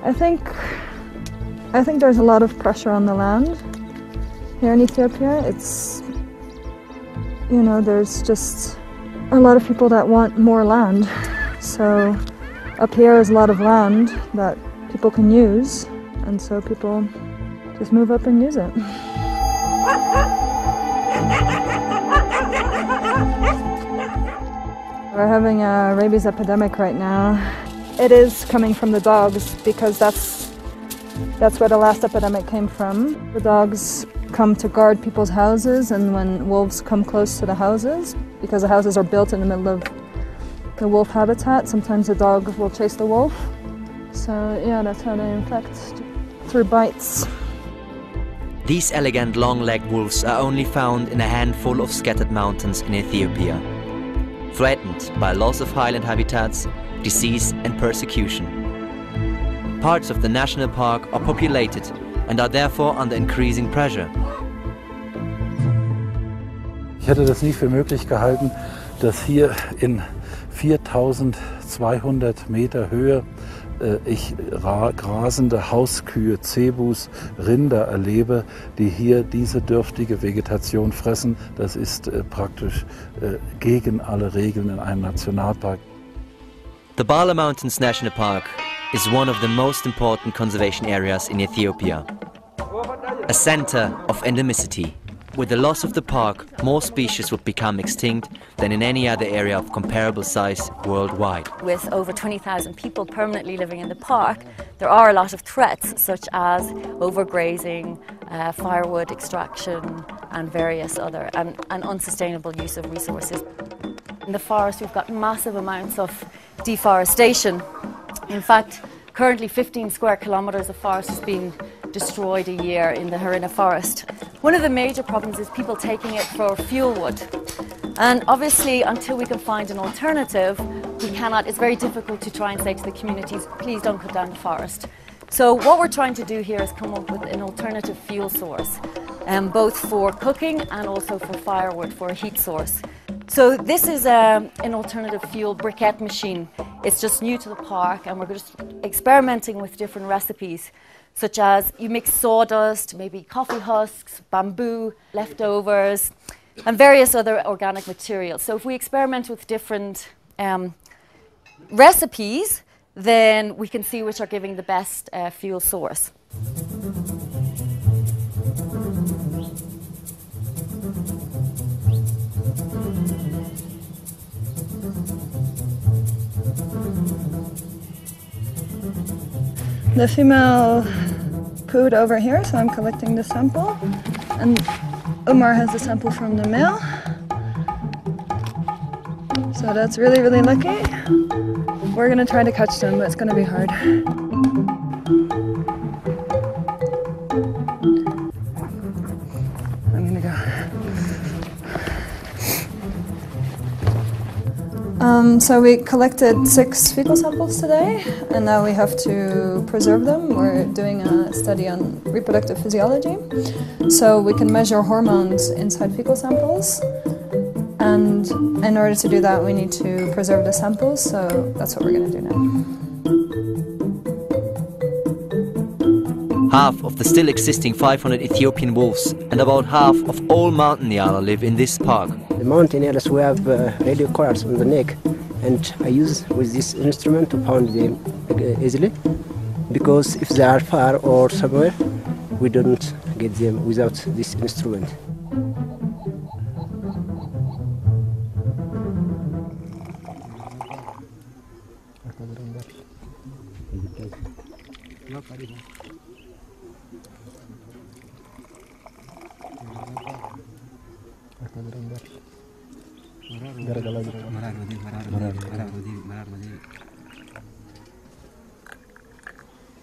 I think there's a lot of pressure on the land here in Ethiopia. It's, you know, there's just a lot of people that want more land. So up here is a lot of land that people can use, and so people just move up and use it. We're having a rabies epidemic right now. It is coming from the dogs because that's where the last epidemic came from. The dogs come to guard people's houses, and when wolves come close to the houses, because the houses are built in the middle of the wolf habitat, sometimes the dog will chase the wolf. So yeah, that's how they infect, through bites. These elegant long-legged wolves are only found in a handful of scattered mountains in Ethiopia, threatened by loss of highland habitats, disease and persecution. Parts of the national park are populated and are therefore under increasing pressure. Ich hätte das nie für möglich gehalten, dass hier in 4200 Meter Höhe ich grasende Hauskühe, Zebus, Rinder erlebe, die hier diese dürftige Vegetation fressen. Das ist praktisch gegen alle Regeln in einem Nationalpark. The Bale Mountains National Park is one of the most important conservation areas in Ethiopia. A center of endemicity. With the loss of the park, more species would become extinct than in any other area of comparable size worldwide. With over 20,000 people permanently living in the park, there are a lot of threats such as overgrazing, firewood extraction and various other and unsustainable use of resources. In the forest we've got massive amounts of deforestation. In fact, currently 15 square kilometres of forest is being destroyed a year in the Harina forest. One of the major problems is people taking it for fuel wood. And obviously, until we can find an alternative, it's very difficult to try and say to the communities, please don't cut down the forest. So what we're trying to do here is come up with an alternative fuel source, both for cooking and also for firewood, for a heat source. So this is an alternative fuel briquette machine. It's just new to the park, and we're just experimenting with different recipes, such as you mix sawdust, maybe coffee husks, bamboo, leftovers, and various other organic materials. So if we experiment with different recipes, then we can see which are giving the best fuel source. The female pooed over here, so I'm collecting the sample. And Umar has the sample from the male. So that's really, really lucky. We're gonna try to catch them, but it's gonna be hard. I'm gonna go. So we collected 6 fecal samples today, and now we have to preserve them. We're doing a study on reproductive physiology. So we can measure hormones inside fecal samples, and in order to do that we need to preserve the samples, so that's what we're going to do now. Half of the still existing 500 Ethiopian wolves and about half of all mountain nyala live in this park. The mountain nyalas, we have radio collars on the neck, and I use with this instrument to pound them easily, because if they are far or somewhere, we don't get them without this instrument.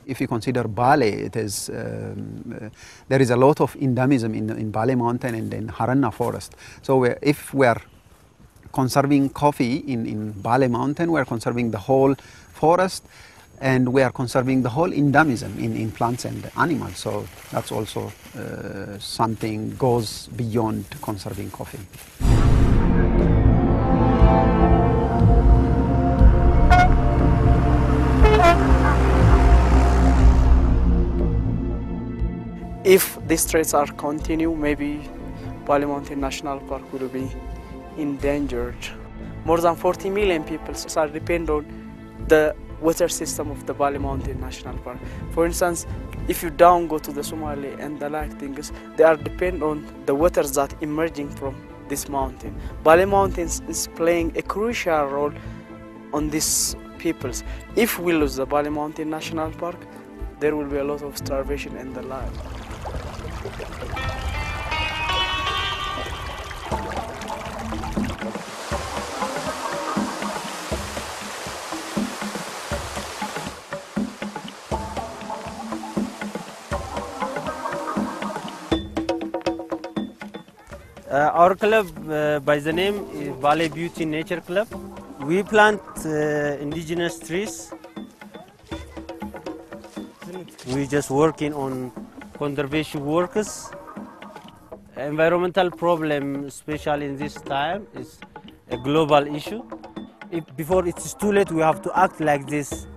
If you consider Bale, it is, there is a lot of endemism in Bale Mountain and in Harana forest. So if we are conserving coffee in Bale Mountain, we are conserving the whole forest, and we are conserving the whole endemism in plants and animals. So that's also something goes beyond conserving coffee. If these threats are continue, maybe Bale Mountains National Park will be endangered. More than 40 million people are dependent on the water system of the Bale Mountains National Park. For instance, if you go to the Somali and the like things, they are dependent on the waters that emerging from this mountain. Bale Mountains is playing a crucial role on these peoples. If we lose the Bale Mountains National Park, there will be a lot of starvation in the land. Our club, by the name, is Bale Beauty Nature Club. We plant indigenous trees. We just working on conservation works. Environmental problem, especially in this time, is a global issue. Before it is too late, we have to act like this.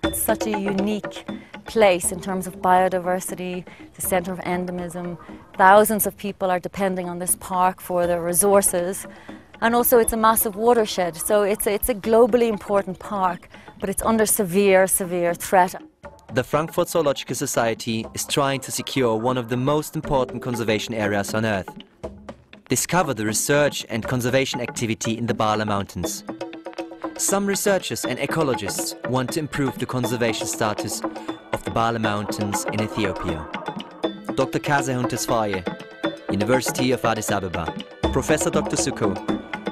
It's such a unique place in terms of biodiversity, the centre of endemism. Thousands of people are depending on this park for their resources, and also it's a massive watershed, so it's a globally important park, but it's under severe threat. The Frankfurt Zoological Society is trying to secure one of the most important conservation areas on Earth. Discover the research and conservation activity in the Bale Mountains. Some researchers and ecologists want to improve the conservation status of the Bale Mountains in Ethiopia. Dr. Kazehun Tesfaye, University of Addis Ababa. Professor Dr. Suko,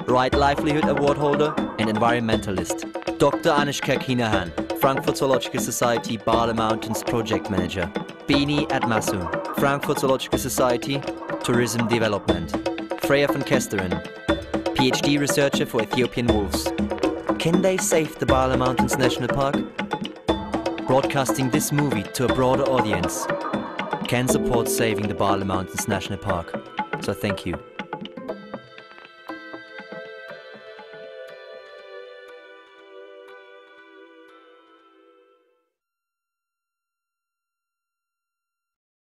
Right Livelihood Award holder and environmentalist. Dr. Anishka Kinahan, Frankfurt Zoological Society Bale Mountains Project Manager. Bini Admasu, Frankfurt Zoological Society Tourism Development. Freya van Kersteren, PhD researcher for Ethiopian wolves. Can they save the Bale Mountains National Park? Broadcasting this movie to a broader audience can support saving the Bale Mountains National Park. So thank you.